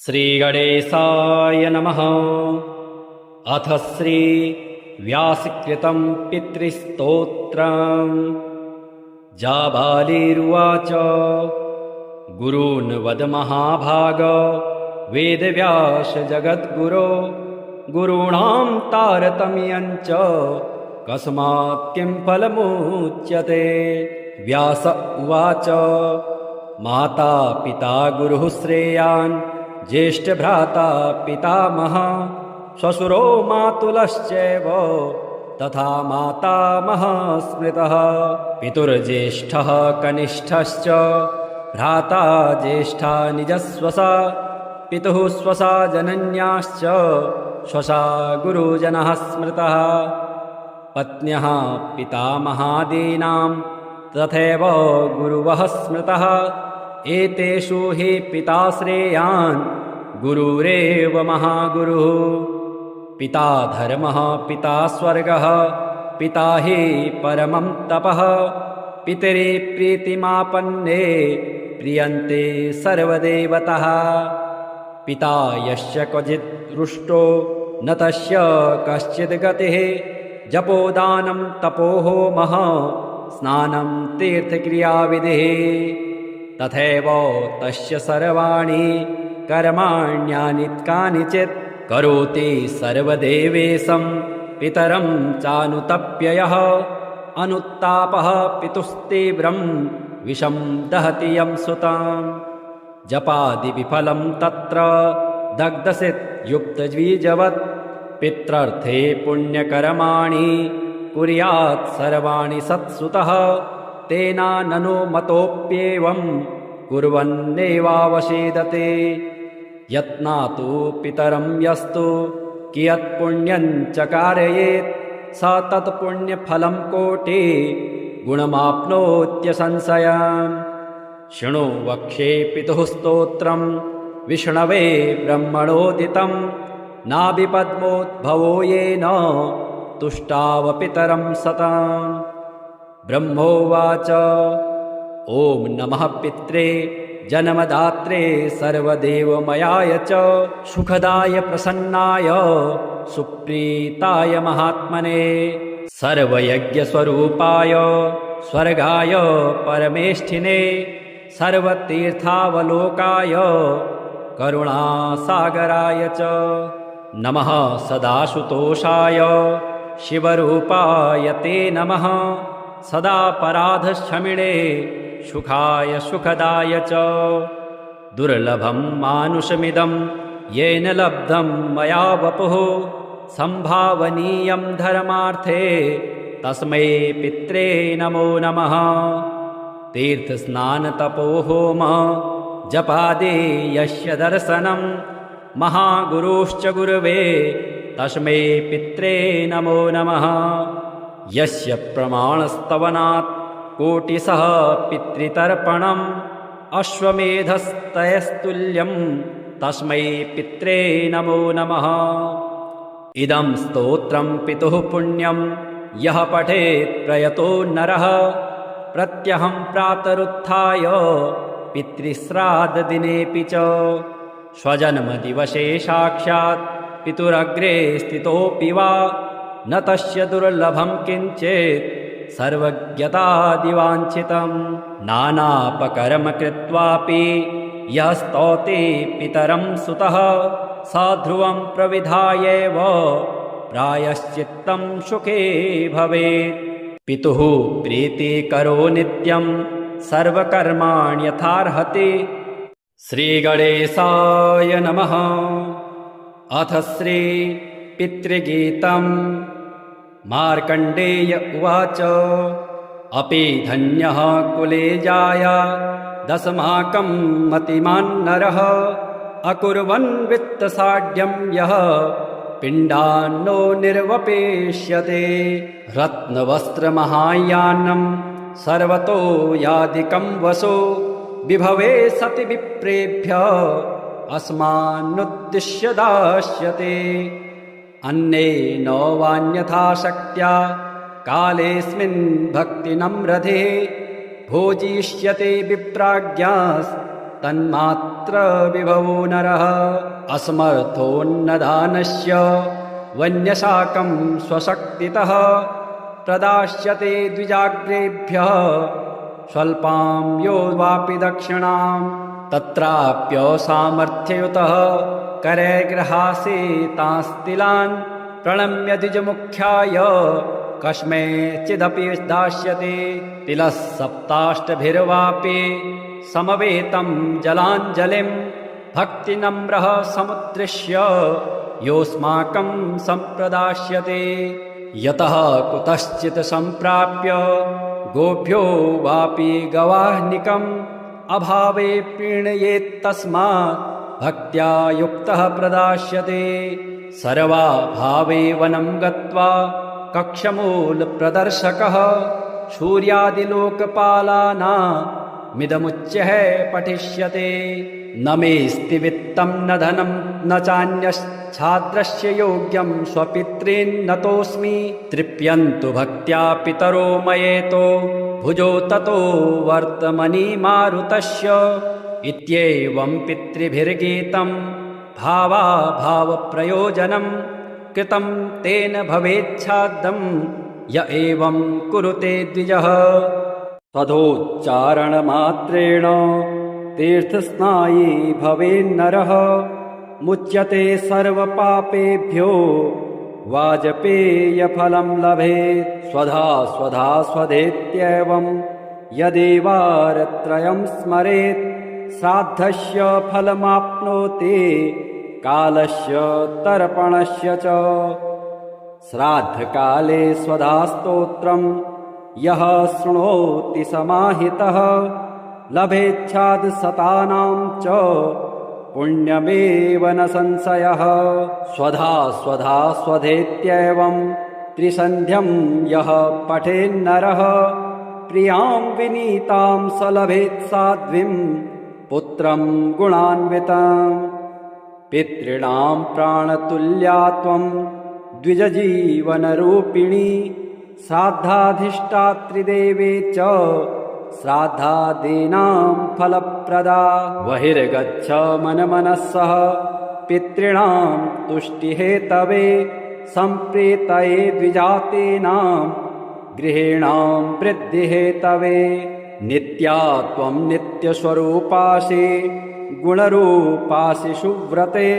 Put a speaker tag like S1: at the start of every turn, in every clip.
S1: श्रीगणेशाय नमः। अथ श्री व्यासकृतं पितृस्तोत्रम्। जाबालिरुवाच गुरून् वद महाभाग वेदव्यास जगद्गुरो गुरूणां तारतम्यं च कस्मात् किं फलमुच्यते। व्यास उवाच माता पिता गुरुः श्रेयान् ज्येष्ठभ्राता पितामहः श्वशुरो मातुलश्चैव तथा मातामहः स्मृतः। पितुर्ज्येष्ठः कनिष्ठश्च भ्राता ज्येष्ठा निजस्वसा पितुः स्वसा जनन्याश्च स्वसा गुरुजनः स्मृतः। पत्न्यः पितामहादीनां तथैव गुरुवः स्मृतः। एतेषु हि पिता श्रेयान् गुरुरेव महागुरुः। पिता धर्मः पिता स्वर्गः पिता हि परमं तपः। पितरि प्रीतिमापन्ने प्रियन्ते सर्वदेवतः। पिता यस्य क्वचित् रुष्टो न तस्य कश्चित् गतिः। जपोदानं तपोहोमः स्नानं तीर्थक्रियाविधिः। तथैव तस्य सर्वाणि कर्माण्यानि कानिचित् करोति सर्वदेवेशं पितरं चानुतप्ययः। अनुत्तापः पितुस्तीव्रं विषं दहति यं सुतां। जपादिविफलं तत्र दग्धसित् युक्तद्विजवत्। पित्रर्थे पुण्यकर्माणि कुर्यात् सर्वाणि सत्सुतः। तेना ननु मतोऽप्येवं कुर्वन्नेवावसेदते। यत्नातु पितरं यस्तु कियत् पुण्यं च कारयेत् स तत्पुण्यफलं कोटि गुणमाप्नोत्यसंशयम्। शृणु वक्ष्ये पितुः स्तोत्रं विष्णवे ब्रह्मणोदितं। नाभिपद्मोद्भवो येन तुष्टावपितरं सताम्। ब्रह्मोवाच ॐ नमः पित्रे जन्मदात्रे सर्वदेवमयाय च सुखदाय प्रसन्नाय सुप्रीताय महात्मने सर्वयज्ञस्वरूपाय स्वर्गाय परमेष्ठिने सर्वतीर्थावलोकाय करुणासागराय च नमः। सदाशुतोषाय शिवरूपाय ते नमः। सदापराधक्षमिणे सुखाय सुखदाय च। दुर्लभं मानुषमिदं येन लब्धं मया वपुः। संभावनीयं धर्मार्थे तस्मै पित्रे नमो नमः। तीर्थस्नानतपोहोम जपादि यस्य दर्शनं महागुरुश्च गुरवे तस्मै पित्रे नमो नमः। यस्य प्रमाणस्तवनात् कोटिशः पितृतर्पणम् अश्वमेधस्तयस्तुल्यं तस्मै पित्रे नमो नमः। इदं स्तोत्रं पितुः पुण्यं यः पठेत् प्रयतो नरः। प्रत्यहं प्रातरुत्थाय पितृश्राद्धदिनेऽपि च स्वजन्मदिवसे साक्षात् पितुरग्रे स्थितोऽपि वा न तस्य दुर्लभं किञ्चित् सर्वज्ञतादिवाञ्छितं। नानापकर्म कृत्वापि यः स्तौति पितरं सुतः स ध्रुवं प्रविधायैव प्रायश्चित्तं सुखे भवेत्। पितुः प्रीतिकरो नित्यं सर्वकर्माण्यथार्हति। श्रीगणेशाय नमः। अथ श्री पितृगीतं। मार्कण्डेय उवाच अपि धन्यः कुले जाया दशमाकं मतिमान् नरः। अकुर्वन् वित्तसाढ्यं यः पिण्डान्नो निर्वपेष्यते। रत्नवस्त्रमहायानं सर्वतो यादिकं वसो विभवे सति विप्रेभ्यः अस्मान्नुद्दिश्य दास्यते। अन्नेन वान्यथा शक्त्या कालेऽस्मिन् भक्तिनम्रधे भोजिष्यते विप्राज्ञास् तन्मात्र विभवो नरः असमर्थोन्नदानस्य वन्यशाकं स्वशक्तितः प्रदास्यते द्विजाग्रेभ्यः स्वल्पां यो वापि दक्षिणां तत्राप्यसामर्थ्ययुतः करैर्गृहासे तांस्तिलान् प्रणम्य द्विजमुख्याय कस्मैचिदपि दास्यते तिलः सप्ताष्टभिर्वापि समवेतं जलाञ्जलिं भक्तिनम्रः समुद्दिश्य योऽस्माकं सम्प्रदास्यते यतः कुतश्चित् सम्प्राप्य गोभ्यो वापि गवाह्निकम् अभावे प्रीणयेत्तस्मात् भक्त्या युक्तः प्रदास्यते सर्वाभावे वनं गत्वा कक्षमूलप्रदर्शकः सूर्यादिलोकपालानामिदमुच्यः पठिष्यते न मेऽस्ति वित्तं न धनं न चान्यच्छाद्रस्य योग्यं स्वपितॄन्नतोऽस्मि तृप्यन्तु भक्त्या पितरो मयेतो भुजो ततो वर्तमनि मारुतस्य इत्येवं पितृभिर्गीतं भावाभावप्रयोजनं कृतं तेन भवेच्छाद्दं य एवं कुरुते द्विजः तदोच्चारणमात्रेण तीर्थस्नायी भवेन्नरः मुच्यते सर्वपापेभ्यो वाजपेयफलं लभेत् स्वधा स्वधा स्वधेत्येवं यदेवारत्रयं स्मरेत् श्राद्धस्य फलमाप्नोति कालस्य तर्पणस्य च श्राद्धकाले स्वधास्तोत्रं यः शृणोति समाहितः लभेच्छादशतानां च पुण्यमेव न संशयः स्वधा स्वधा स्वधेत्येवं त्रिसन्ध्यं यः पठेन्नरः प्रियां विनीतां स लभेत् साध्वीं पुत्रं गुणान्वितं पितॄणां प्राणतुल्या त्वं द्विजजीवनरूपिणी श्राद्धाधिष्ठात्रिदेवे च श्राद्धादीनां फलप्रदा बहिर्गच्छ मनमनस्सः पितॄणां तुष्टिहेतवे सम्प्रीतये द्विजातीनां गृहीणां वृद्धिहेतवे नित्या त्वं नित्यस्वरूपासि गुणरूपासि सुव्रते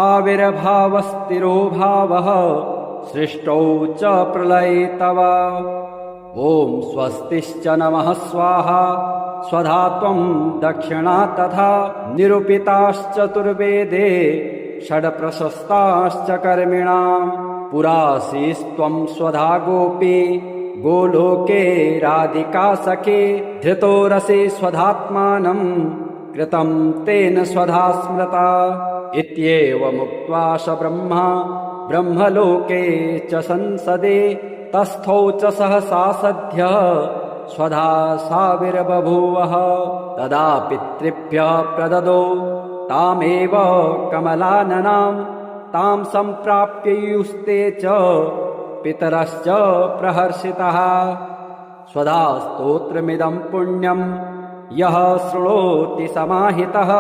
S1: आविर्भावस्थिरो भावः सृष्टौ च प्रलये तव ॐ स्वस्तिश्च नमः स्वाहा स्वधा त्वं दक्षिणा तथा निरूपिताश्चतुर्वेदे षड्प्रशस्ताश्च कर्मिणां पुरासीस्त्वं स्वधा गोपी गोलोके राधिका सखे धृतो रसे स्वधात्मानं कृतं तेन स्वधा स्मृता इत्येवमुक्त्वा स ब्रह्मा ब्रह्मलोके च संसदे तस्थौ च सहसा सद्यः स्वधा साविर्बभूवः तदा पितृभ्यः प्रददो तामेव कमलाननां तां सम्प्राप्य युस्ते च पितरश्च प्रहर्षितः स्वधा स्तोत्रमिदं पुण्यं यः शृणोति समाहितः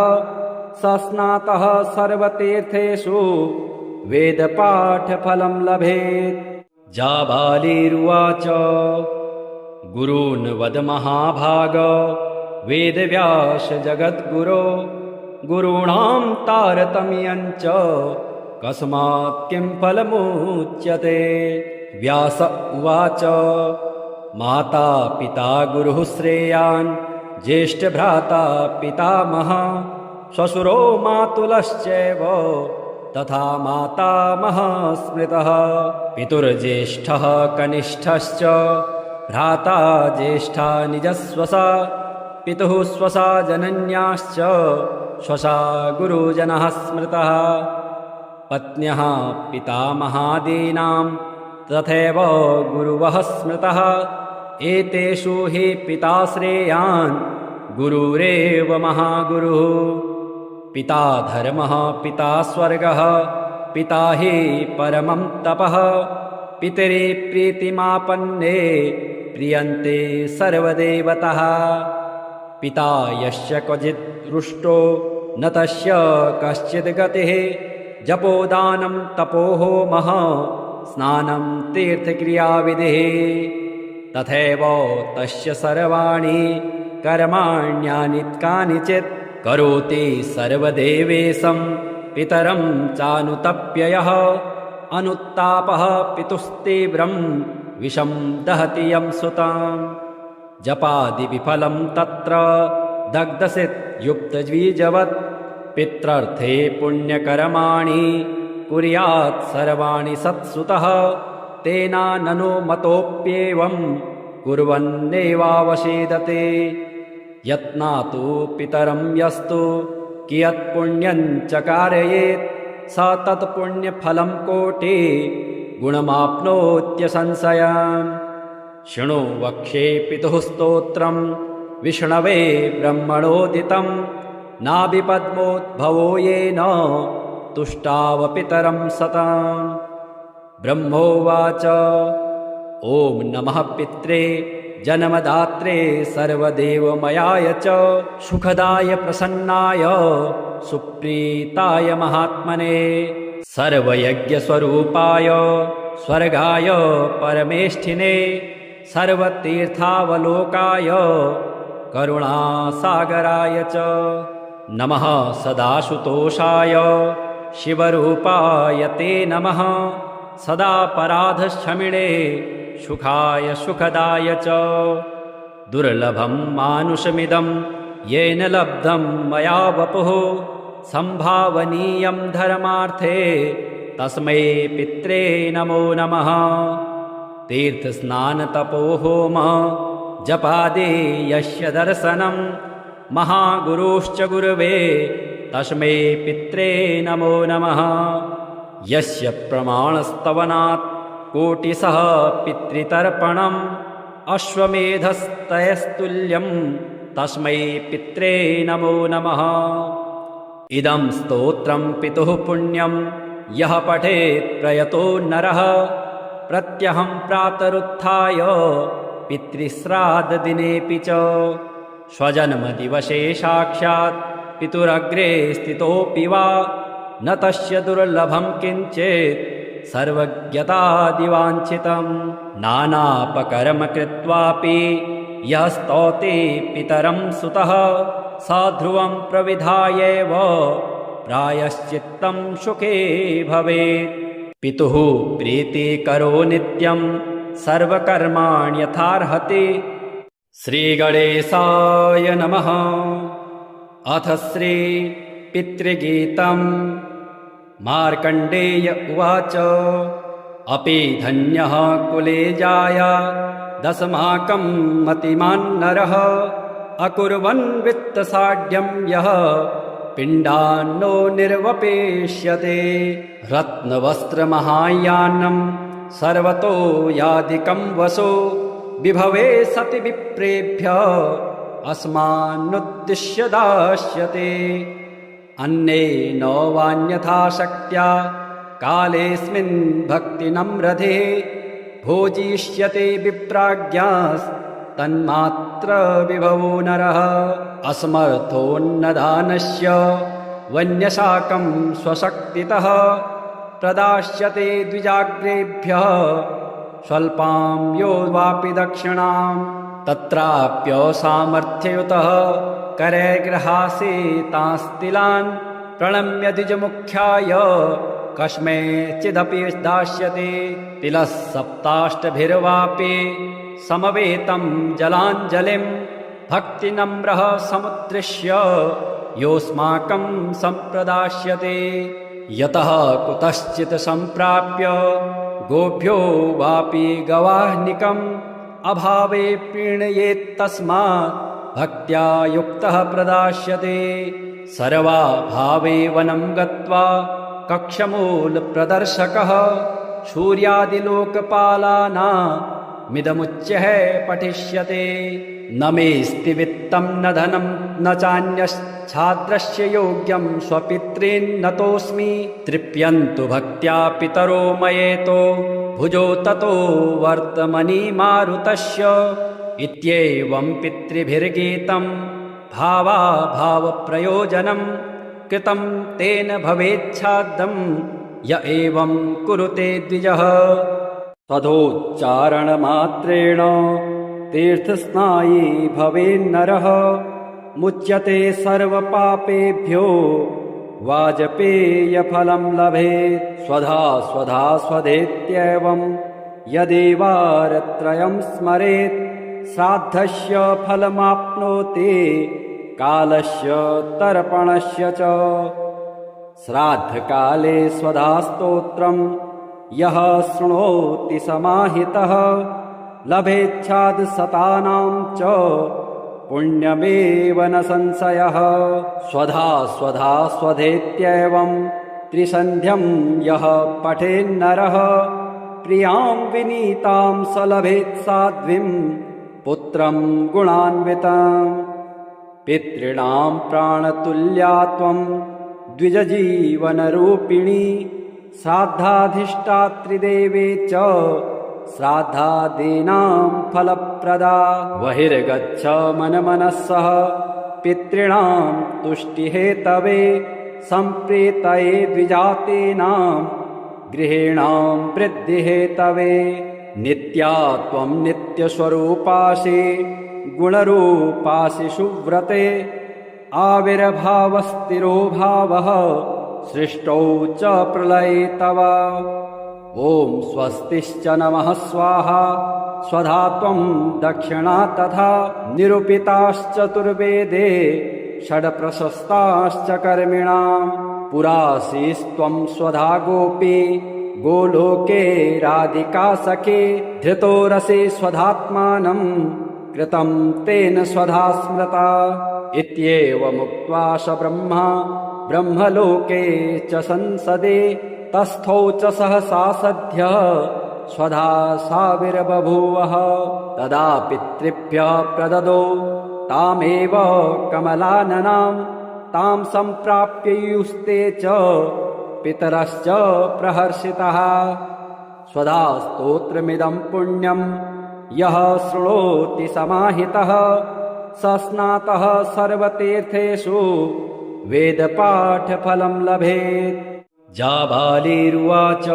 S1: स स्नातः सर्वतीर्थेषु वेदपाठफलं लभेत् जाबालिरुवाच गुरून् वद महाभाग वेदव्यास जगद्गुरो गुरूणां तारतम्यं च कस्मात् किं फलमुच्यते व्यास उवाच माता पिता गुरुः श्रेयान् ज्येष्ठभ्राता पितामहः श्वशुरो मातुलश्चैव तथा मातामहः स्मृतः पितुर्ज्येष्ठः कनिष्ठश्च भ्राता ज्येष्ठा निजस्वसा पितुः स्वसा जनन्याश्च स्वसा गुरुजनः स्मृतः पत्न्यः पितामहादीनां तथैव गुरुवः स्मृतः एतेषु हि पिता श्रेयान् गुरुरेव महागुरुः पिता धर्मः पिता स्वर्गः पिता हि परमं तपः पितरि प्रीतिमापन्ने प्रियन्ते सर्वदेवतः पिता यस्य क्वचित् रुष्टो न तस्य कश्चित् गतिः जपोदानं तपोहोमः स्नानं तीर्थक्रियाविधिः तथैव तस्य सर्वाणि कर्माण्यानि कानिचित् करोति सर्वदेवेशं पितरं चानुतप्ययः अनुत्तापः पितुस्तीव्रं विषं दहति यं सुताम् जपादिविफलं तत्र दग्धसित् युक्तद्विजवत् पित्रर्थे पुण्यकर्माणि कुर्यात् सर्वाणि सत्सुतः तेनाननु मतोऽप्येवं कुर्वन्नेवावसेदते यत्नातु पितरं यस्तु कियत्पुण्यं च कारयेत् स तत्पुण्यफलं कोटि गुणमाप्नोत्यसंशयम् शृणु वक्षे पितुः स्तोत्रं विष्णवे ब्रह्मणोदितं नाभिपद्मोद्भवो येन तुष्टावपितरं सताम् ब्रह्मोवाच ॐ नमः पित्रे जन्मदात्रे सर्वदेवमयाय च सुखदाय प्रसन्नाय सुप्रीताय महात्मने सर्वयज्ञस्वरूपाय स्वर्गाय परमेष्ठिने सर्वतीर्थावलोकाय करुणासागराय च नमः सदाशुतोषाय शिवरूपाय ते नमः सदापराधक्षमिणे सुखाय सुखदाय च दुर्लभं मानुषमिदं येन लब्धं मया वपुः संभावनीयं धर्मार्थे तस्मै पित्रे नमो नमः तीर्थस्नानतपोहोम जपादि यस्य दर्शनं महागुरुश्च गुरवे तस्मै पित्रे नमो नमः यस्य प्रमाणस्तवनात् कोटिशः पितृतर्पणम् अश्वमेधस्तयस्तुल्यं तस्मै पित्रे नमो नमः इदं स्तोत्रं पितुः पुण्यं यः पठेत् प्रयतो नरः प्रत्यहं प्रातरुत्थाय पितृश्राद्धदिनेऽपि च स्वजन्मदिवसे साक्षात् पितुरग्रे स्थितोऽपि वा न तस्य दुर्लभं किञ्चित् सर्वज्ञतादिवाञ्छितं नानापकर्म कृत्वापि यः स्तौति पितरं सुतः स ध्रुवं प्रविधायैव प्रायश्चित्तं सुखे भवेत् पितुः प्रीतिकरो नित्यं सर्वकर्माण्यथार्हति श्रीगणेशाय नमः अथ श्री पितृगीतं मार्कण्डेय उवाच अपि धन्यः कुले जाय दशमाकं मतिमान् नरः अकुर्वन् वित्तसाढ्यं यः पिण्डान्नो निर्वपेष्यते रत्नवस्त्रमहायानं सर्वतो यादिकं वसो विभवे सति विप्रेभ्यः अस्मान्नुद्दिश्य दास्यते अन्येन वान्यथा शक्त्या कालेऽस्मिन् भक्तिनम्रधे भोजिष्यते विप्राज्ञास्तन्मात्र विभवो नरः असमर्थोन्नदानस्य वन्यशाकं स्वशक्तितः प्रदास्यते द्विजाग्रेभ्यः स्वल्पां यो वापि दक्षिणां तत्राप्यसामर्थ्ययुतः करैर्गृहासे तांस्तिलान् प्रणम्य द्विजमुख्याय कस्मैचिदपि दास्यते तिलः सप्ताष्टभिर्वापि समवेतं जलाञ्जलिं भक्तिनम्रः समुद्दिश्य योऽस्माकं सम्प्रदास्यते यतः कुतश्चित् सम्प्राप्य गोभ्यो वापि गवाह्निकम् अभावे प्रीणयेत्तस्मात् भक्त्या युक्तः प्रदास्यते सर्वाभावे वनं गत्वा कक्षमूलप्रदर्शकः सूर्यादिलोकपालानामिदमुच्यः पठिष्यते न मेऽस्ति वित्तं न धनं न चान्यच्छाद्रस्य योग्यं स्वपितॄन्नतोऽस्मि तृप्यन्तु भक्त्या पितरो मयेतो भुजो ततो वर्तमनि मारुतस्य इत्येवं पितृभिर्गीतं भावाभावप्रयोजनं कृतं तेन भवेच्छाद्दं य एवं कुरुते द्विजः तदोच्चारणमात्रेण तीर्थस्नायी भवेन्नरः मुच्यते सर्वपापेभ्यो वाजपेयफलं लभेत् स्वधा स्वधा स्वधेत्येवं यदेवारत्रयं स्मरेत् श्राद्धस्य फलमाप्नोति कालस्य तर्पणस्य च श्राद्धकाले स्वधास्तोत्रं यः शृणोति समाहितः लभेच्छाद् शतानां च पुण्यमेव न संशयः स्वधा स्वधा स्वधेत्येवं त्रिसन्ध्यं यः पठेन्नरः प्रियां विनीतां स लभेत् साध्वीं पुत्रं गुणान्विताम् पितॄणां प्राणतुल्या त्वं द्विजजीवनरूपिणी श्राद्धाधिष्ठात्रिदेवे च श्राद्धादीनां फलप्रदा बहिर्गच्छ मनमनस्सः पितॄणां तुष्टिहेतवे सम्प्रीतये द्विजातीनां गृहीणां वृद्धिहेतवे नित्या त्वं नित्यस्वरूपासि गुणरूपासि सुव्रते आविर्भावस्थिरो भावः सृष्टौ च प्रलये तव ॐ स्वस्तिश्च नमः स्वाहा स्वधा त्वं दक्षिणा तथा निरूपिताश्चतुर्वेदे षड्प्रशस्ताश्च कर्मिणां पुरासीस्त्वं स्वधा गोपी गोलोके राधिका सखे धृतो रसे स्वधात्मानं कृतं तेन स्वधा स्मृता इत्येवमुक्त्वा स ब्रह्मा ब्रह्मलोके च संसदे तस्थौ च सहसा सद्यः स्वधा साविर्बभूवः तदा पितृभ्यः प्रददो तामेव कमलाननां तां सम्प्राप्ययुस्ते च पितरश्च प्रहर्षितः स्वधा स्तोत्रमिदं पुण्यं यः शृणोति समाहितः स स्नातः सर्वतीर्थेषु वेदपाठफलं लभेत् जाबालिरुवाच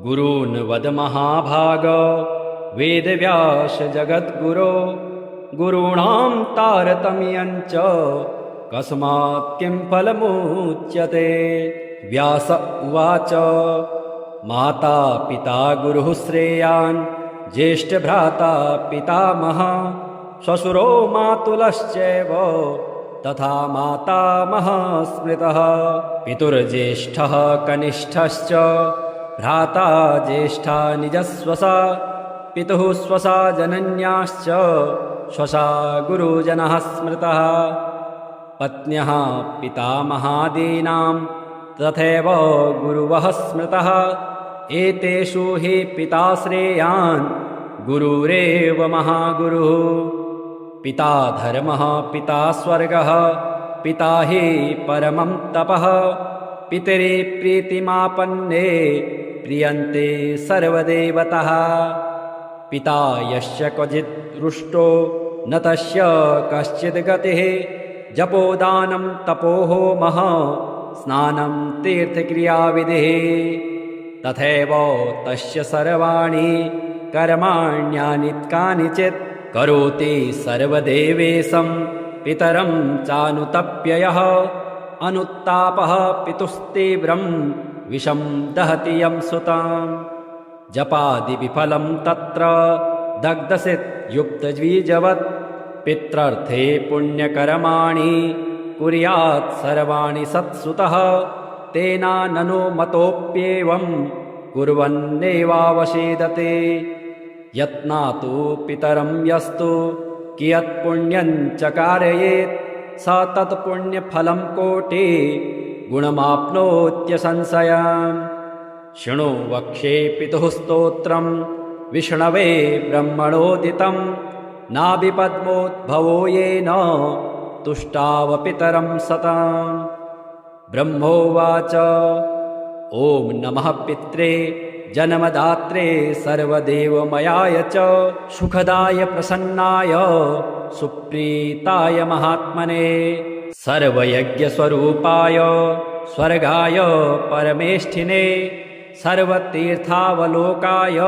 S1: गुरून् वद महाभाग वेदव्यास जगद्गुरो गुरूणां तारतम्यञ्च कस्मात् किं फलमुच्यते व्यास उवाच माता पिता गुरुः श्रेयान् ज्येष्ठभ्राता पितामहः श्वशुरो मातुलश्चैव तथा मातामहः स्मृतः पितुर्ज्येष्ठः कनिष्ठश्च भ्राता ज्येष्ठा निजस्वसा पितुः स्वसा जनन्याश्च स्वसा गुरुजनः स्मृतः पत्न्यः पितामहादीनां तथैव गुरुवः स्मृतः एतेषु हि पिता श्रेयान् गुरुरेव महागुरुः पिता धर्मः पिता स्वर्गः पिता हि परमं तपः पितरि प्रीतिमापन्ने प्रियन्ते सर्वदेवतः पिता यस्य क्वचित् रुष्टो न तस्य कश्चित् गतिः जपोदानं तपोहोमः स्नानं तीर्थक्रियाविधिः तथैव तस्य सर्वाणि कर्माण्यानि कानिचित् करोति सर्वदेवेशं पितरं चानुतप्ययः अनुत्तापः पितुस्तीव्रं विषं दहति यं सुतां जपादिविफलं तत्र दग्धसित् युक्तद्विजवत् पित्रर्थे पुण्यकर्माणि कुर्यात् सर्वाणि सत्सुतः तेनाननु मतोऽप्येवं कुर्वन्नेवावसेदते यत्नातु पितरं यस्तु कियत्पुण्यं च कारयेत् स तत्पुण्यफलं कोटि गुणमाप्नोत्यसंशयम् शृणु वक्षे पितुः स्तोत्रं विष्णवे ब्रह्मणोदितं नाभिपद्मोद्भवो येन तुष्टावपितरं सताम् ब्रह्मोवाच ॐ नमः पित्रे जन्मदात्रे सर्वदेवमयाय च सुखदाय प्रसन्नाय सुप्रीताय महात्मने सर्वयज्ञस्वरूपाय स्वर्गाय परमेष्ठिने सर्वतीर्थावलोकाय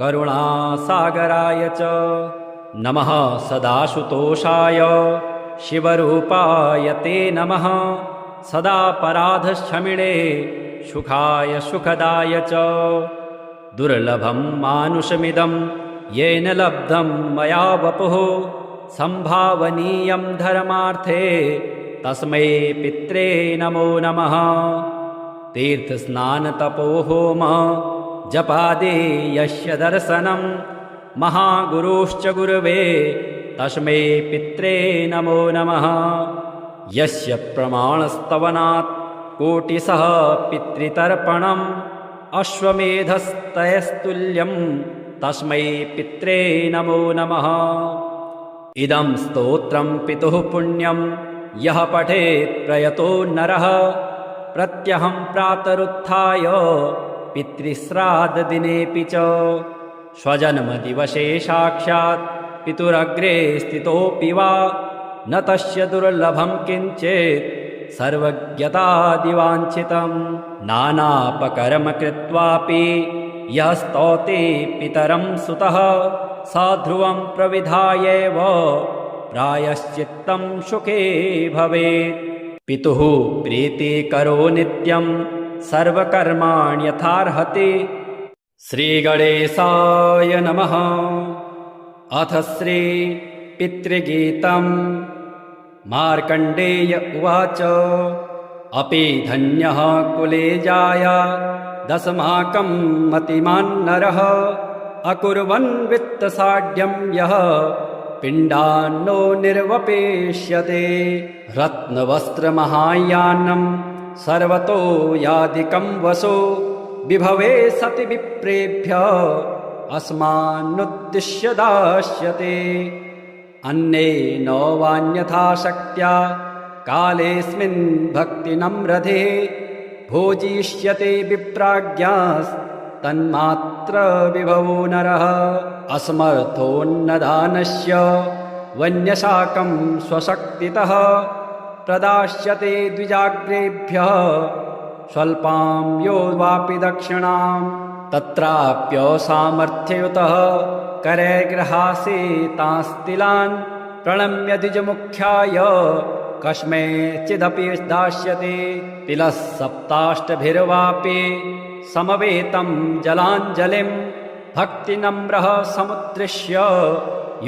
S1: करुणासागराय च नमः सदाशुतोषाय शिवरूपाय ते नमः सदापराधक्षमिणे सुखाय सुखदाय च दुर्लभं मानुषमिदं येन लब्धं मया वपुः संभावनीयं धर्मार्थे तस्मै पित्रे नमो नमः तीर्थस्नानतपोहोम जपादि यस्य दर्शनं महागुरुश्च गुरवे तस्मै पित्रे नमो नमः यस्य प्रमाणस्तवनात् कोटिशः पितृतर्पणम् अश्वमेधस्तयस्तुल्यं तस्मै पित्रे नमो नमः इदं स्तोत्रं पितुः पुण्यं यः पठेत् प्रयतो नरः प्रत्यहं प्रातरुत्थाय पितृश्राद्धदिनेऽपि च स्वजन्मदिवसे साक्षात् पितुरग्रे स्थितोऽपि वा न तस्य दुर्लभं किञ्चित् सर्वज्ञतादिवाञ्छितं नानापकर्म कृत्वापि यः स्तौति पितरं सुतः स ध्रुवं प्रविधायैव प्रायश्चित्तं सुखे भवेत् पितुः प्रीतिकरो नित्यं सर्वकर्माण्यथार्हति श्रीगणेशाय नमः अथ श्री पितृगीतम् मार्कण्डेय उवाच अपि धन्यः कुले जाया दशमाकं मतिमान् नरः अकुर्वन् वित्तसाढ्यं यः पिण्डान्नो निर्वपेष्यते रत्नवस्त्रमहायानं सर्वतो यादिकं वसो विभवे सति विप्रेभ्यः अस्मान्नुद्दिश्य दास्यते अन्येन वान्यथा शक्त्या कालेऽस्मिन् भक्तिनम्रधे भोजिष्यते विप्राज्ञास्तन्मात्र विभवो नरः असमर्थोन्नदानस्य वन्यशाकं स्वशक्तितः प्रदास्यते द्विजाग्रेभ्यः स्वल्पां यो वापि दक्षिणां तत्राप्यसामर्थ्ययुतः करैर्गृहासे तांस्तिलान् प्रणम्य द्विजमुख्याय कस्मैचिदपि दास्यते तिलः सप्ताष्टभिर्वापि समवेतं जलाञ्जलिं भक्तिनम्रः समुद्दिश्य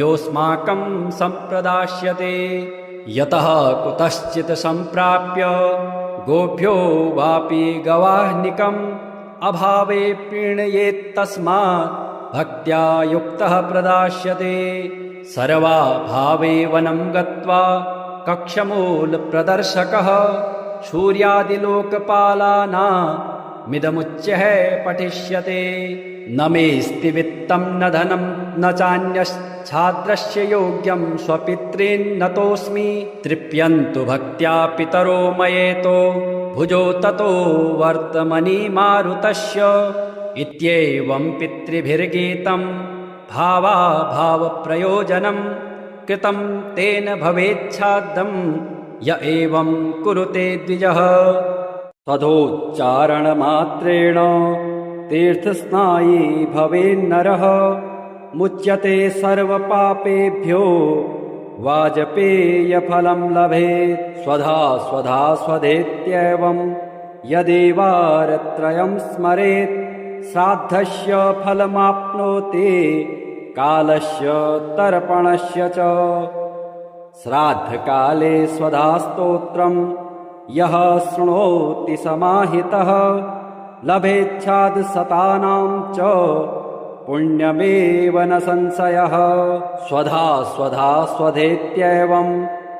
S1: योऽस्माकं सम्प्रदास्यते यतः कुतश्चित् सम्प्राप्य गोभ्यो वापि गवाह्निकम् अभावे प्रीणयेत्तस्मात् भक्त्या युक्तः प्रदास्यते सर्वाभावे वनं गत्वा कक्षमूलप्रदर्शकः सूर्यादिलोकपालानामिदमुच्यः पठिष्यते न मेऽस्ति वित्तं न धनं न चान्यच्छाद्रस्य योग्यं स्वपितॄन्नतोऽस्मि तृप्यन्तु भक्त्या पितरो मयेतो भुजो ततो वर्तमनि मारुतस्य इत्येवं पितृभिर्गीतं भावाभावप्रयोजनं कृतं तेन भवेच्छाद्दं य एवं कुरुते द्विजः तदोच्चारणमात्रेण तीर्थस्नायी भवेन्नरः मुच्यते सर्वपापेभ्यो वाजपेयफलं लभेत् स्वधा स्वधा स्वधेत्येवं यदेवारत्रयं स्मरेत् श्राद्धस्य फलमाप्नोति कालस्य तर्पणस्य च श्राद्धकाले स्वधास्तोत्रं यः शृणोति समाहितः लभेच्छादशतानां च पुण्यमेव न संशयः स्वधा स्वधा स्वधेत्येवं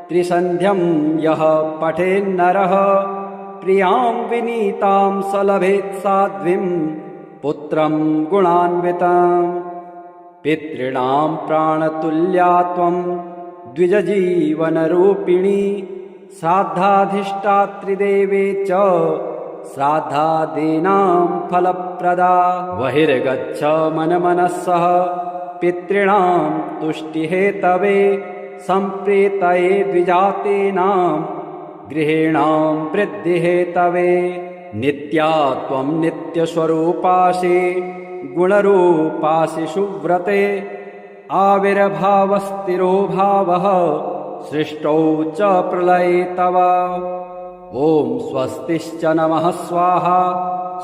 S1: त्रिसन्ध्यं यः पठेन्नरः प्रियां विनीतां स लभेत् साध्वीं पुत्रं गुणान्वितं पितॄणां प्राणतुल्या त्वं द्विजजीवनरूपिणी श्राद्धाधिष्ठात्रिदेवे च श्राद्धादीनां फलप्रदा बहिर्गच्छ मनमनः सह पितॄणां तुष्टिहेतवे सम्प्रीतये द्विजातीनां गृहीणां वृद्धिहेतवे। नित्या त्वं नित्यस्वरूपासि गुणरूपासि सुव्रते। आविर्भावस्थिरो भावः सृष्टौ च प्रलये तव। ॐ स्वस्तिश्च नमः स्वाहा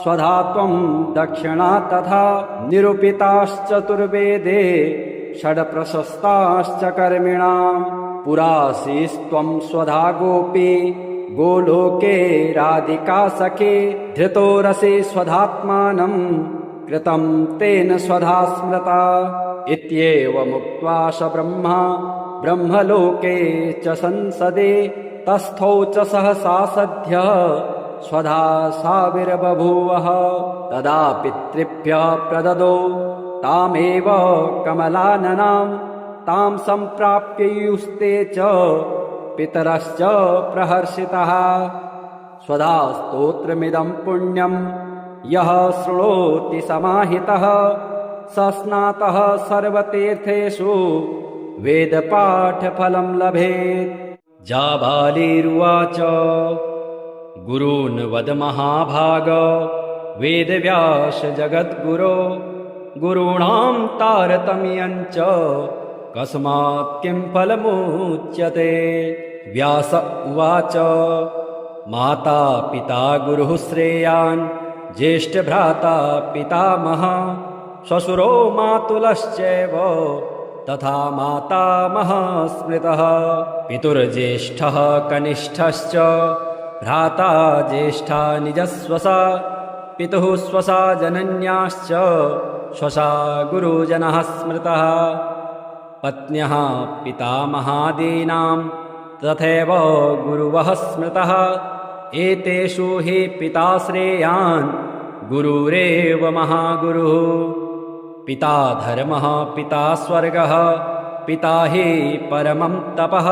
S1: स्वधा त्वं दक्षिणा तथा। निरूपिताश्चतुर्वेदे षड्प्रशस्ताश्च कर्मिणां। पुरासीस्त्वं स्वधा गोपी गोलोके राधिका सखे। धृतोरसि स्वधात्मानं कृतं तेन स्वधा स्मृता। इत्येवमुक्त्वा स ब्रह्मा ब्रह्मलोके च संसदे। तस्थौ च सहसा सद्यः स्वधा साविर्बभूवः। तदा पितृभ्यः प्रददौ तामेव कमलाननां। तां सम्प्राप्ययुस्ते च पितरश्च प्रहर्षितः। स्वधा स्तोत्रमिदं पुण्यं यः शृणोति समाहितः। स स्नातः सर्वतीर्थेषु वेदपाठफलं लभेत्। जाबालिरुवाच गुरून् वद महाभाग वेदव्यास जगद्गुरो। गुरूणां तारतम्यं च कस्मात् किं फलमुच्यते। व्यास उवाच माता पिता गुरुः श्रेयान् ज्येष्ठभ्राता पितामहः। श्वशुरो मातुलश्चैव तथा मातामहः स्मृतः। पितुर्ज्येष्ठः कनिष्ठश्च भ्राता ज्येष्ठा निजस्वसा। पितुः स्वसा जनन्याश्च स्वसा गुरुजनः स्मृतः। पत्न्यः पितामहादीनां तथैव गुरुवः स्मृतः। एतेषु हि पिता श्रेयान् गुरुरेव महागुरुः। पिता धर्मः पिता स्वर्गः पिता हि परमं तपः।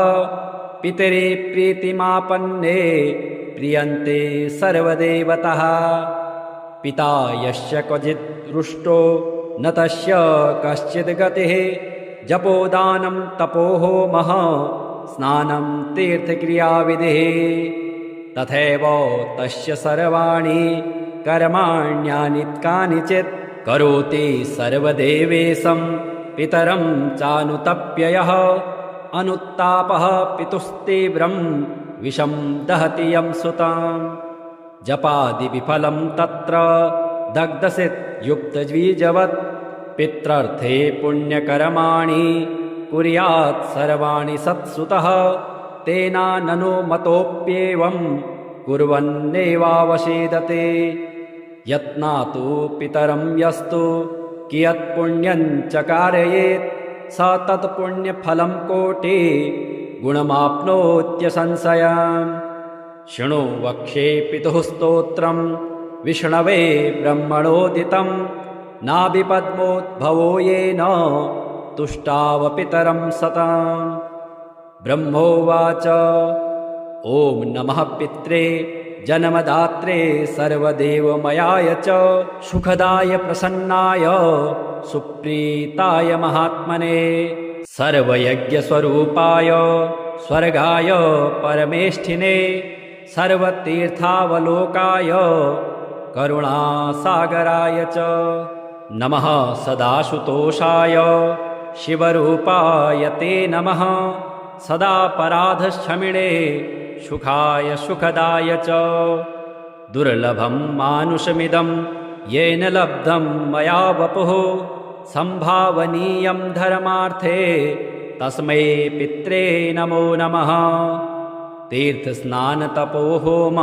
S1: पितरि प्रीतिमापन्ने प्रियन्ते सर्वदेवतः। पिता यस्य क्वचित् रुष्टो न तस्य कश्चित् गतिः। जपोदानं तपोहोमः स्नानं तीर्थक्रियाविधिः। तथैव तस्य सर्वाणि कर्माण्यानि कानिचित् करोति सर्वदेवेशं पितरं चानुतप्ययः। अनुत्तापः पितुस्तीव्रं विषं दहति यं सुताम्। जपादिविफलं तत्र दग्धसित् युक्तद्विजवत्। पित्रर्थे पुण्यकर्माणि कुर्यात् सर्वाणि सत्सुतः। तेनाननु मतोऽप्येवं कुर्वन्नेवावसेदते। यत्नातु पितरं यस्तु कियत्पुण्यं च कारयेत्। स तत्पुण्यफलं कोटि गुणमाप्नोत्यसंशयम्। शृणु वक्षे पितुः स्तोत्रं विष्णवे ब्रह्मणोदितं। नाभिपद्मोद्भवो येन तुष्टावपितरं सताम्। ब्रह्मोवाच ॐ नमः पित्रे जन्मदात्रे सर्वदेवमयाय च। सुखदाय प्रसन्नाय सुप्रीताय महात्मने। सर्वयज्ञस्वरूपाय स्वर्गाय परमेष्ठिने। सर्वतीर्थावलोकाय करुणासागराय च। नमः सदाशुतोषाय शिवरूपाय ते नमः। सदापराधक्षमिणे सुखाय सुखदाय च। दुर्लभं मानुषमिदं येन लब्धं मया वपुः। संभावनीयं धर्मार्थे तस्मै पित्रे नमो नमः। तीर्थस्नानतपोहोम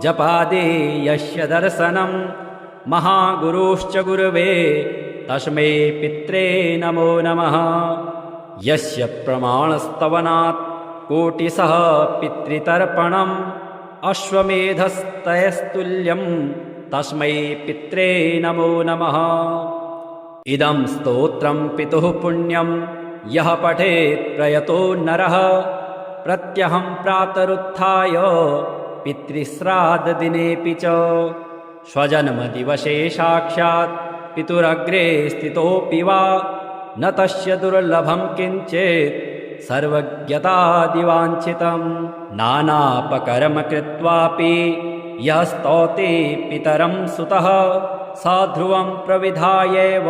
S1: जपादि यस्य दर्शनं। महागुरुश्च गुरवे तस्मै पित्रे नमो नमः। यस्य प्रमाणस्तवनात् कोटिशः पितृतर्पणम्। अश्वमेधस्तयस्तुल्यं तस्मै पित्रे नमो नमः। इदं स्तोत्रं पितुः पुण्यं यः पठेत् प्रयतो नरः। प्रत्यहं प्रातरुत्थाय पितृश्राद्धदिनेऽपि च। स्वजन्मदिवसे साक्षात् पितुरग्रे स्थितोऽपि वा। न तस्य दुर्लभं किञ्चित् सर्वज्ञतादिवाञ्छितं नानापकर्म कृत्वापि यः स्तौति पितरं सुतः सा ध्रुवं प्रविधायैव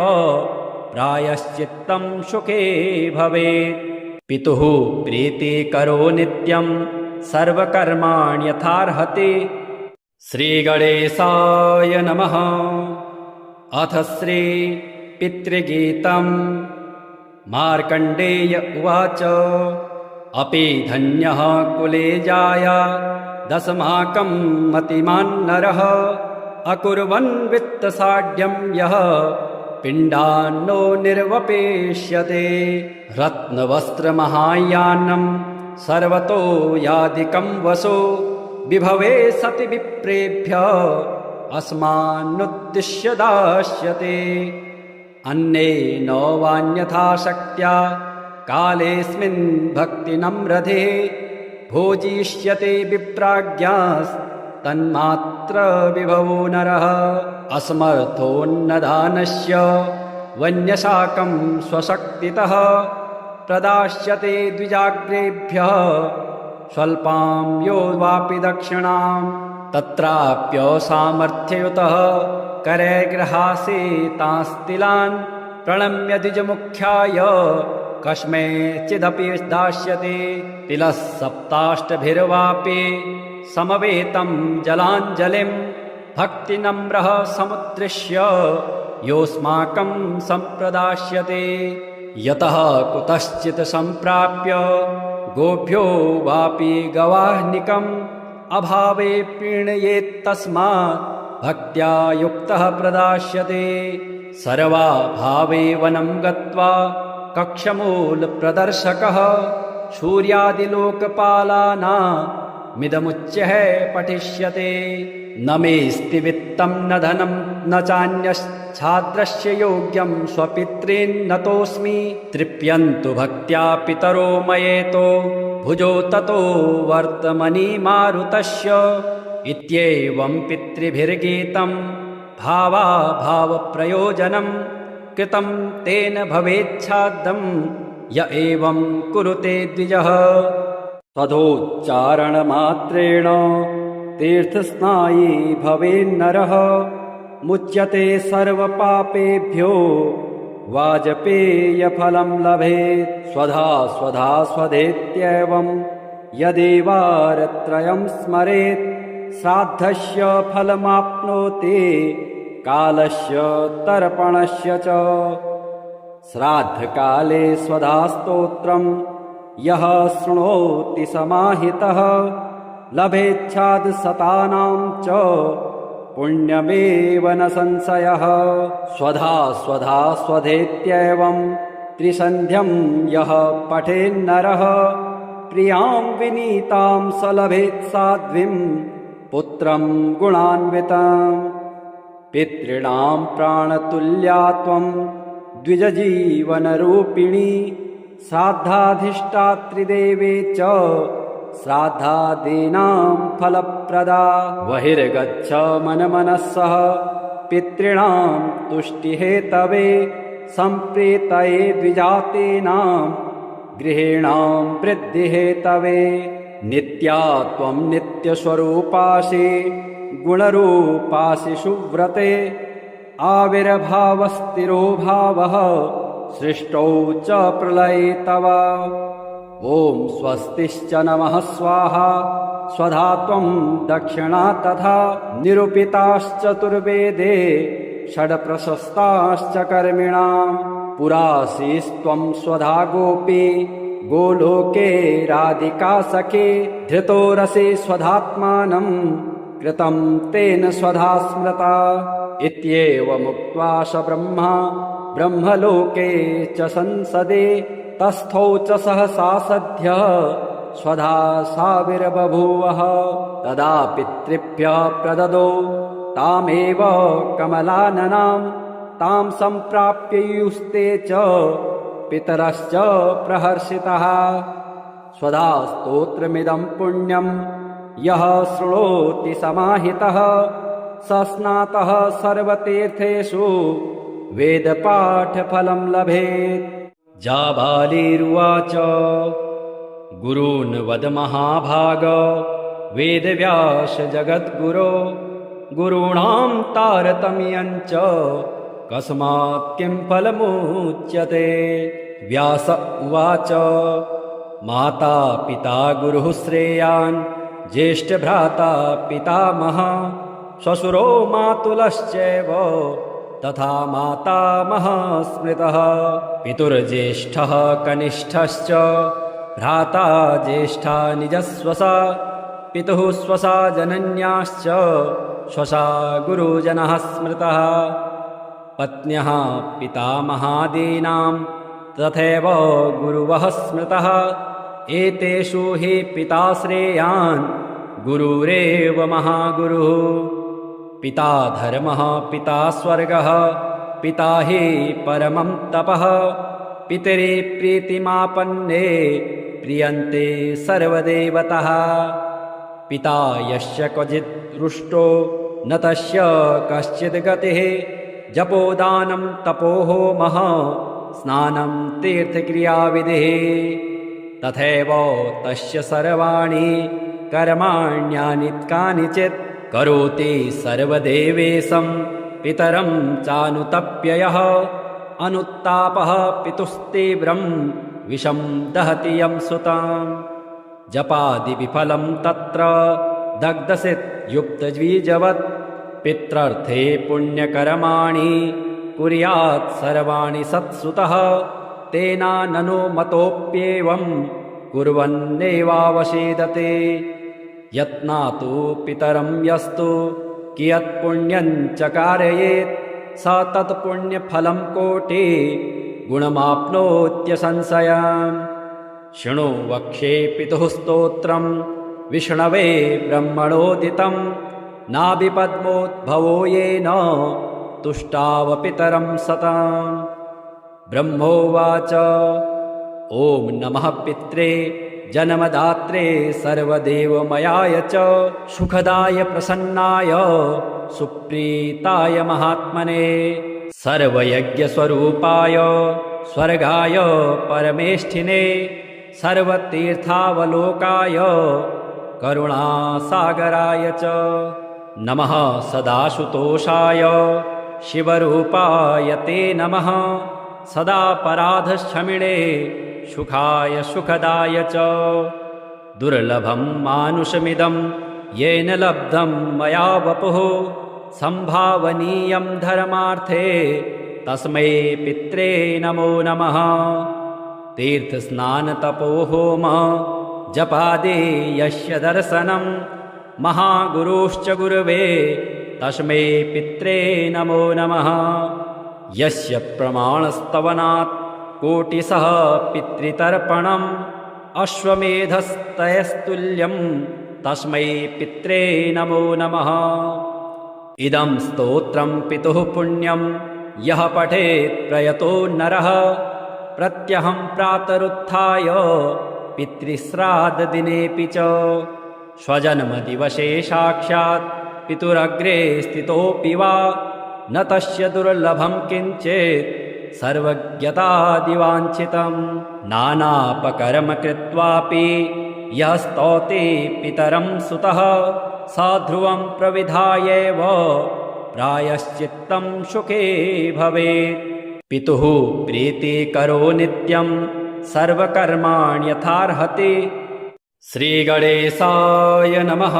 S1: प्रायश्चित्तं सुखे भवेत्। पितुः प्रीतिकरो नित्यं सर्वकर्माण्यथार्हति। श्रीगणेशाय नमः। अथ श्री पितृगीतं। मार्कण्डेय उवाच अपि धन्यः कुले जाया दशमाकं मतिमान् नरः अकुर्वन् वित्तसाढ्यं यः पिण्डान्नो निर्वपेष्यते। रत्नवस्त्रमहायानं सर्वतो यादिकं वसो विभवे सति विप्रेभ्यः अस्मान्नुद्दिश्य दास्यते। अन्येन वान्यथा शक्त्या कालेऽस्मिन् भक्तिनम्रधे भोजिष्यते विप्राज्ञास्तन्मात्र विभवो नरः। असमर्थोन्नदानस्य वन्यशाकं स्वशक्तितः प्रदास्यते द्विजाग्रेभ्यः स्वल्पां यो वापि दक्षिणाम्। तत्राप्यसामर्थ्ययुतः करैर्गृहासे तांस्तिलान् प्रणम्य द्विजमुख्याय कस्मैचिदपि दास्यते। तिलः सप्ताष्टभिर्वापि समवेतं जलाञ्जलिं भक्तिनम्रः समुद्दिश्य योऽस्माकं सम्प्रदास्यते। यतः कुतश्चित् सम्प्राप्य गोभ्यो वापि गवाह्निकम् अभावे प्रीणयेत्तस्मात् भक्त्या युक्तः प्रदास्यते। सर्वाभावे वनं गत्वा कक्षमूलप्रदर्शकः सूर्यादिलोकपालानामिदमुच्यः पठिष्यते। न मेऽस्ति वित्तं न धनं न चान्यच्छाद्रस्य योग्यं स्वपितॄन्नतोऽस्मि। तृप्यन्तु भक्त्या पितरो मयेतो भुजो ततो वर्तमनि मारुतस्य। इत्येवं पितृभिर्गीतं भावाभावप्रयोजनं कृतं तेन भवेच्छाद्दं य एवं कुरुते द्विजः। तदोच्चारणमात्रेण तीर्थस्नायी भवेन्नरः मुच्यते सर्वपापेभ्यो वाजपेयफलं लभेत्। स्वधा स्वधा स्वधेत्येवं यदेवारत्रयं स्मरेत् श्राद्धस्य फलमाप्नोति कालस्य तर्पणस्य च। श्राद्धकाले स्वधास्तोत्रं यः शृणोति समाहितः लभेच्छादशतानां च पुण्यमेव न संशयः। स्वधा स्वधा स्वधेत्येवं त्रिसन्ध्यं यः पठेन्नरः प्रियां विनीतां स लभेत् साध्वीं पुत्रं गुणान्विताम्। पितॄणां प्राणतुल्या त्वं द्विजजीवनरूपिणी श्राद्धाधिष्ठात्रिदेवे च श्राद्धादीनां फलप्रदा। बहिर्गच्छ मनमनस्सः पितॄणां तुष्टिहेतवे सम्प्रीतये द्विजातीनां गृहीणां वृद्धिहेतवे। नित्या त्वं नित्यस्वरूपासि गुणरूपासि सुव्रते आविर्भावस्थिरो भावः सृष्टौ च प्रलये तव। ॐ स्वस्तिश्च नमः स्वाहा स्वधा त्वं दक्षिणा तथा निरूपिताश्चतुर्वेदे षड्प्रशस्ताश्च कर्मिणां। पुरासीस्त्वं स्वधा गोपी गोलोके राधिका सखे धृतो रसे स्वधात्मानं कृतं तेन स्वधा स्मृता। इत्येवमुक्त्वा स ब्रह्मा ब्रह्मलोके च संसदे तस्थौ च सहसा सद्यः स्वधा साविर्बभूवः। तदा पितृभ्यः प्रददो तामेव कमलाननां तां सम्प्राप्य युस्ते च पितरश्च प्रहर्षितः। स्वधा स्तोत्रमिदं पुण्यं यः शृणोति समाहितः स स्नातः सर्वतीर्थेषु वेदपाठफलं लभेत्। जाबालिरुवाच गुरून् वद महाभाग वेदव्यास जगद्गुरो गुरूणां तारतम्यञ्च कस्मात् किं फलमुच्यते। व्यास उवाच माता पिता गुरुः श्रेयान् ज्येष्ठभ्राता पितामहः श्वशुरो मातुलश्चैव तथा मातामहः स्मृतः। पितुर्ज्येष्ठः कनिष्ठश्च भ्राता ज्येष्ठा निजस्वसा पितुः स्वसा जनन्याश्च स्वसा गुरुजनः स्मृतः। पत्न्यः पितामहादीनां तथैव गुरुवः स्मृतः। एतेषु हि पिता श्रेयान् गुरुरेव महागुरुः। पिता धर्मः पिता स्वर्गः पिता हि परमं तपः। पितरि प्रीतिमापन्ने प्रियन्ते सर्वदेवतः। पिता यस्य क्वचित् रुष्टो न तस्य कश्चित् गतिः। जपोदानं तपोहोमः स्नानं तीर्थक्रियाविधिः। तथैव तस्य सर्वाणि कर्माण्यानि कानिचित् करोति सर्वदेवेशं पितरं चानुतप्ययः। अनुत्तापः पितुस्तीव्रं विषं दहति यं सुताम्। जपादिविफलं तत्र दग्धसित् युक्तद्विजवत्। पित्रर्थे पुण्यकर्माणि कुर्यात् सर्वाणि सत्सुतः। तेनाननु मतोऽप्येवं कुर्वन्नेवावसेदते। यत्नातु पितरं यस्तु कियत्पुण्यं च कारयेत् स तत्पुण्यफलं कोटि गुणमाप्नोत्यसंशयम्। शृणु वक्ष्ये पितुः स्तोत्रं विष्णवे ब्रह्मणोदितं। नाभिपद्मोद्भवो येन तुष्टावपितरं सताम्। ब्रह्मोवाच ॐ नमः पित्रे जन्मदात्रे सर्वदेवमयाय च सुखदाय प्रसन्नाय सुप्रीताय महात्मने सर्वयज्ञस्वरूपाय स्वर्गाय परमेष्ठिने सर्वतीर्थावलोकाय करुणासागराय च नमः सदाशुतोषाय शिवरूपाय ते नमः सदापराधक्षमिणे सुखाय सुखदाय च दुर्लभं मानुषमिदं येन लब्धं मया वपुः संभावनीयं धर्मार्थे तस्मै पित्रे नमो नमः। तीर्थस्नानतपोहोम जपादि यस्य दर्शनं महागुरुश्च गुरवे तस्मै पित्रे नमो नमः। यस्य प्रमाणस्तवनात् कोटिशः पितृतर्पणम् अश्वमेधस्तयस्तुल्यं तस्मै पित्रे नमो नमः। इदं स्तोत्रं पितुः पुण्यं यः पठेत् प्रयतो नरः प्रत्यहं प्रातरुत्थाय पितृश्राद्धदिनेऽपि च स्वजन्मदिवसे साक्षात् पितुरग्रे स्थितोऽपि वा न तस्य दुर्लभं किञ्चित् सर्वज्ञतादिवाञ्छितं। नानापकर्म कृत्वापि यः स्तौति पितरं सुतः स ध्रुवं प्रविधायैव प्रायश्चित्तं सुखे भवेत्। पितुः प्रीतिकरो नित्यं सर्वकर्माण्यथार्हति। श्रीगणेशाय नमः।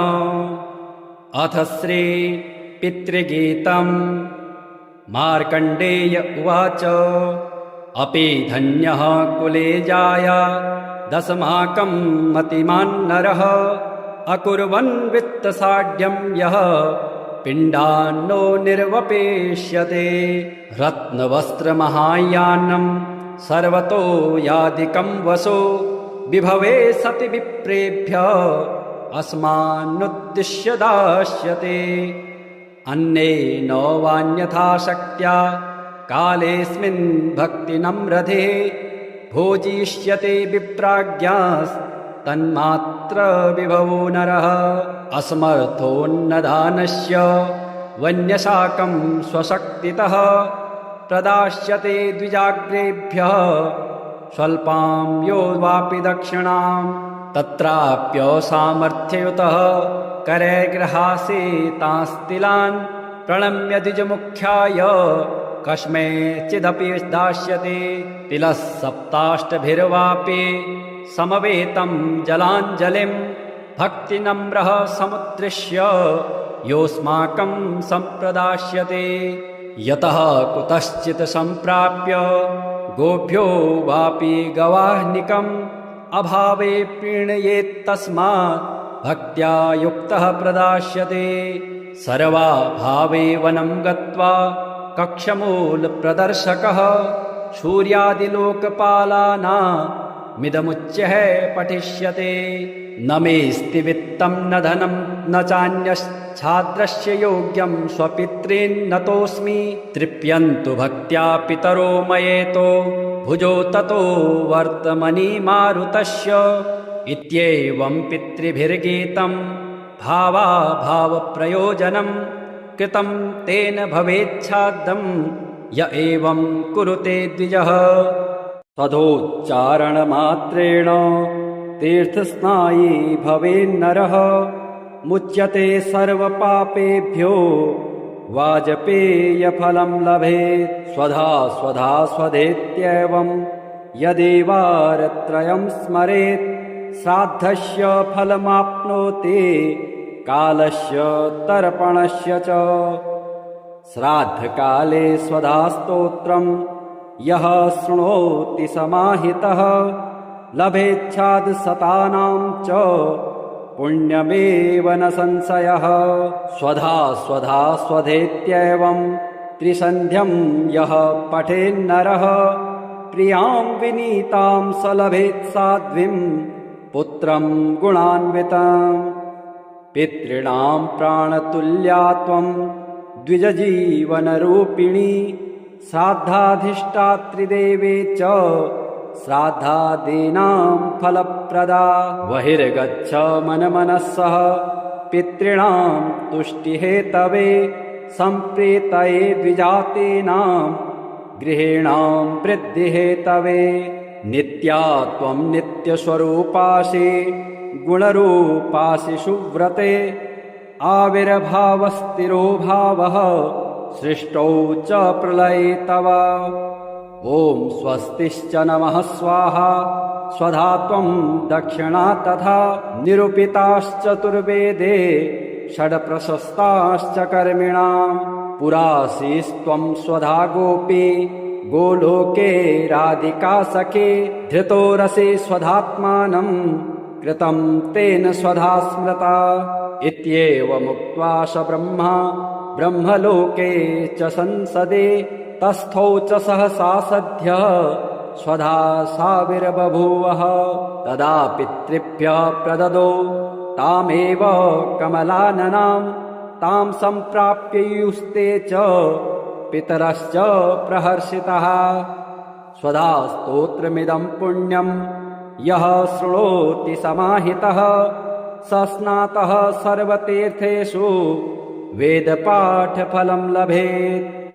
S1: अथ श्री पितृगीतं मार्कण्डेय उवाच अपि धन्यः कुले जाया दशमाकं मतिमान् नरः अकुर्वन् वित्तसाढ्यं यः पिण्डान्नो निर्वपेष्यते। रत्नवस्त्रमहायानं सर्वतो यादिकं वसो विभवे सति विप्रेभ्यः अस्मान्नुद्दिश्य दास्यते। अन्येन वान्यथा शक्त्या कालेऽस्मिन् भक्तिनम्रधे भोजिष्यते विप्राज्ञास्तन्मात्र विभवो नरः। असमर्थोन्नदानस्य वन्यशाकं स्वशक्तितः प्रदास्यते द्विजाग्रेभ्यः स्वल्पां यो वापि दक्षिणाम्। तत्राप्यसामर्थ्ययुतः करैर्गृहासीतांस्तिलान् प्रणम्य द्विजमुख्याय कस्मैचिदपि दास्यति। तिलः सप्ताष्टभिर्वापि समवेतं जलाञ्जलिं भक्तिनम्रः समुद्दिश्य योऽस्माकं सम्प्रदास्यते। यतः कुतश्चित् सम्प्राप्य गोभ्यो वापि गवाह्निकम् अभावे प्रीणयेत्तस्मात् भक्त्या युक्तः प्रदास्यते। सर्वाभावे वनं गत्वा कक्षमूलप्रदर्शकः सूर्यादिलोकपालानामिदमुच्यः पठिष्यते। न मेऽस्ति वित्तं न धनं न चान्यच्छाद्रस्य योग्यं स्वपितॄन्नतोऽस्मि। तृप्यन्तु भक्त्या पितरो मयेतो भुजो ततो वर्तमनि मारुतस्य। इत्येवं पितृभिर्गीतं भावाभावप्रयोजनं कृतं तेन भवेच्छाद्दं य एवं कुरुते द्विजः। तदोच्चारणमात्रेण तीर्थस्नायी भवेन्नरः मुच्यते सर्वपापेभ्यो वाजपेयफलं लभेत्। स्वधा स्वधा स्वधेत्येवं यदेवारत्रयं स्मरेत् श्राद्धस्य फलमाप्नोति कालस्य तर्पणस्य च। श्राद्धकाले स्वधास्तोत्रं यः शृणोति समाहितः लभेच्छादशतानां च पुण्यमेव न संशयः। स्वधा स्वधा स्वधेत्येवं त्रिसन्ध्यं यः पठेन्नरः प्रियां विनीतां स लभेत् साध्वीं पुत्रं गुणान्वितं। पितॄणां प्राणतुल्या त्वं द्विजजीवनरूपिणी श्राद्धाधिष्ठात्रिदेवे च श्राद्धादीनां फलप्रदा। बहिर्गच्छ मनमनस्सः पितॄणां तुष्टिहेतवे सम्प्रीतये द्विजातीनां गृहीणां वृद्धिहेतवे। नित्या त्वं नित्यस्वरूपासि गुणरूपासि सुव्रते आविर्भावस्थिरो भावः सृष्टौ च प्रलये तव। ॐ स्वस्तिश्च नमः स्वाहा स्वधा त्वं दक्षिणा तथा निरूपिताश्चतुर्वेदे षड्प्रशस्ताश्च कर्मिणां। पुरासीस्त्वं स्वधा गोपी गोलोके राधिका सखे धृतो रसे स्वधात्मानं कृतं तेन स्वधा स्मृता। इत्येवमुक्त्वा स ब्रह्मा ब्रह्मलोके च संसदे तस्थौ च सहसा सद्यः स्वधा साविर्बभूवः। तदा पितृभ्यः प्रददो तामेव कमलाननां तां सम्प्राप्य युस्ते च पितरश्च प्रहर्षितः। स्वधा स्तोत्रमिदं पुण्यं यः शृणोति समाहितः स स्नातः सर्वतीर्थेषु वेदपाठफलं लभेत्।